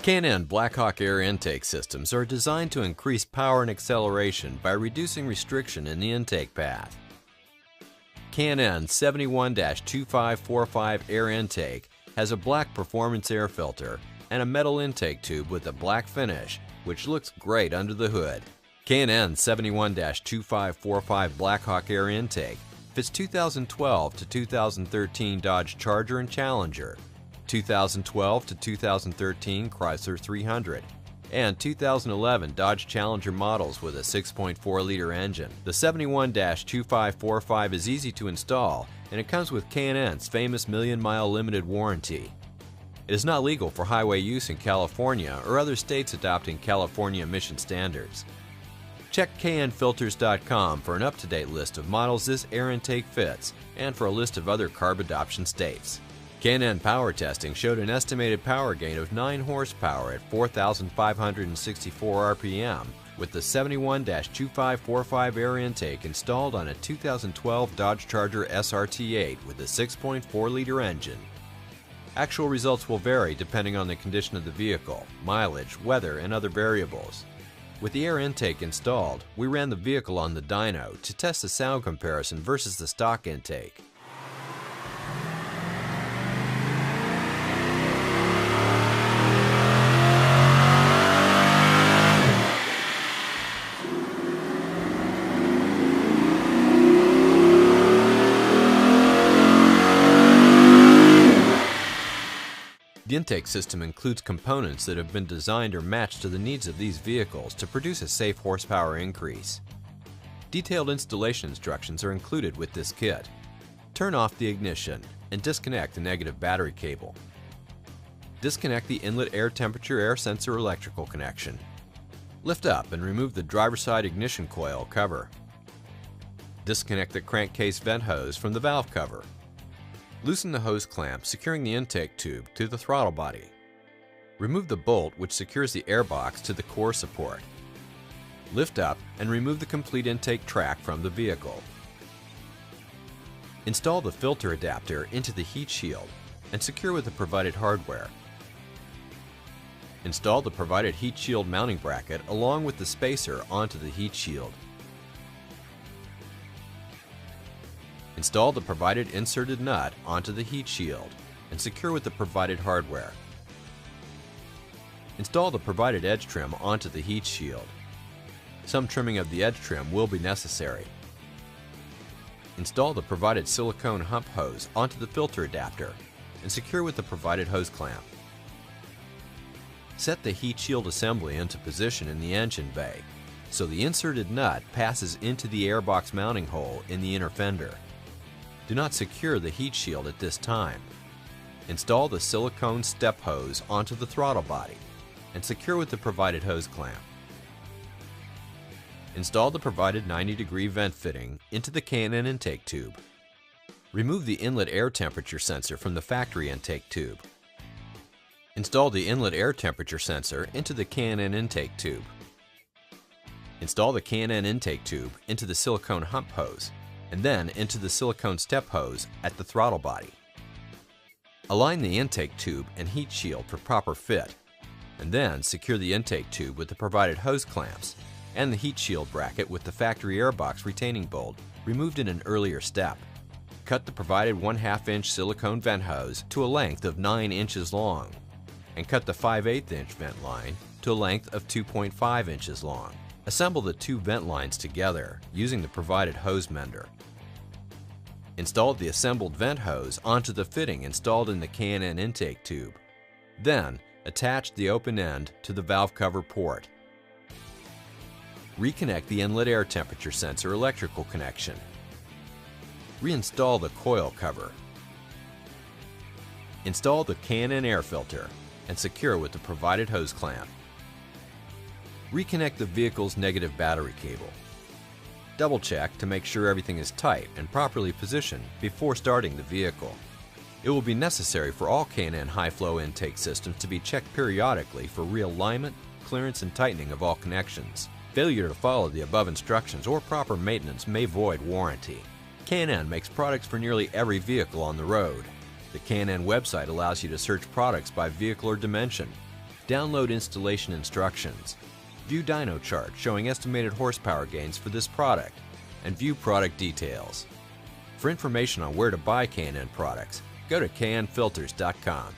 K&N Blackhawk air intake systems are designed to increase power and acceleration by reducing restriction in the intake path. K&N 71-2545 air intake has a black performance air filter and a metal intake tube with a black finish, which looks great under the hood. K&N 71-2545 Blackhawk air intake fits 2012 to 2013 Dodge Charger and Challenger, 2012 to 2013 Chrysler 300, and 2011 Dodge Challenger models with a 6.4-liter engine. The 71-2545 is easy to install, and it comes with K&N's famous million-mile limited warranty. It is not legal for highway use in California or other states adopting California emission standards. Check knfilters.com for an up-to-date list of models this air intake fits and for a list of other CARB adoption states. K&N power testing showed an estimated power gain of 9 horsepower at 4,564 RPM with the 71-2545 air intake installed on a 2012 Dodge Charger SRT8 with a 6.4-liter engine. Actual results will vary depending on the condition of the vehicle, mileage, weather, and other variables. With the air intake installed, we ran the vehicle on the dyno to test the sound comparison versus the stock intake. The intake system includes components that have been designed or matched to the needs of these vehicles to produce a safe horsepower increase. Detailed installation instructions are included with this kit. Turn off the ignition and disconnect the negative battery cable. Disconnect the inlet air temperature air sensor electrical connection. Lift up and remove the driver's side ignition coil cover. Disconnect the crankcase vent hose from the valve cover. Loosen the hose clamp securing the intake tube to the throttle body. Remove the bolt which secures the airbox to the core support. Lift up and remove the complete intake track from the vehicle. Install the filter adapter into the heat shield and secure with the provided hardware. Install the provided heat shield mounting bracket along with the spacer onto the heat shield. Install the provided inserted nut onto the heat shield and secure with the provided hardware. Install the provided edge trim onto the heat shield. Some trimming of the edge trim will be necessary. Install the provided silicone hump hose onto the filter adapter and secure with the provided hose clamp. Set the heat shield assembly into position in the engine bay so the inserted nut passes into the airbox mounting hole in the inner fender. Do not secure the heat shield at this time. Install the silicone step hose onto the throttle body and secure with the provided hose clamp. Install the provided 90-degree vent fitting into the K&N intake tube. Remove the inlet air temperature sensor from the factory intake tube. Install the inlet air temperature sensor into the K&N intake tube. Install the K&N intake tube into the silicone hump hose and then into the silicone step hose at the throttle body. Align the intake tube and heat shield for proper fit, and then secure the intake tube with the provided hose clamps and the heat shield bracket with the factory airbox retaining bolt removed in an earlier step. Cut the provided 1/2-inch silicone vent hose to a length of 9 inches long, and cut the 5/8-inch vent line to a length of 2.5 inches long. Assemble the two vent lines together using the provided hose mender. Install the assembled vent hose onto the fitting installed in the K&N intake tube. Then, attach the open end to the valve cover port. Reconnect the inlet air temperature sensor electrical connection. Reinstall the coil cover. Install the K&N air filter and secure with the provided hose clamp. Reconnect the vehicle's negative battery cable. Double check to make sure everything is tight and properly positioned before starting the vehicle. It will be necessary for all K&N high-flow intake systems to be checked periodically for realignment, clearance, and tightening of all connections. Failure to follow the above instructions or proper maintenance may void warranty. K&N makes products for nearly every vehicle on the road. The K&N website allows you to search products by vehicle or dimension. Download installation instructions, view dyno chart showing estimated horsepower gains for this product, and view product details. For information on where to buy K&N products, go to knfilters.com.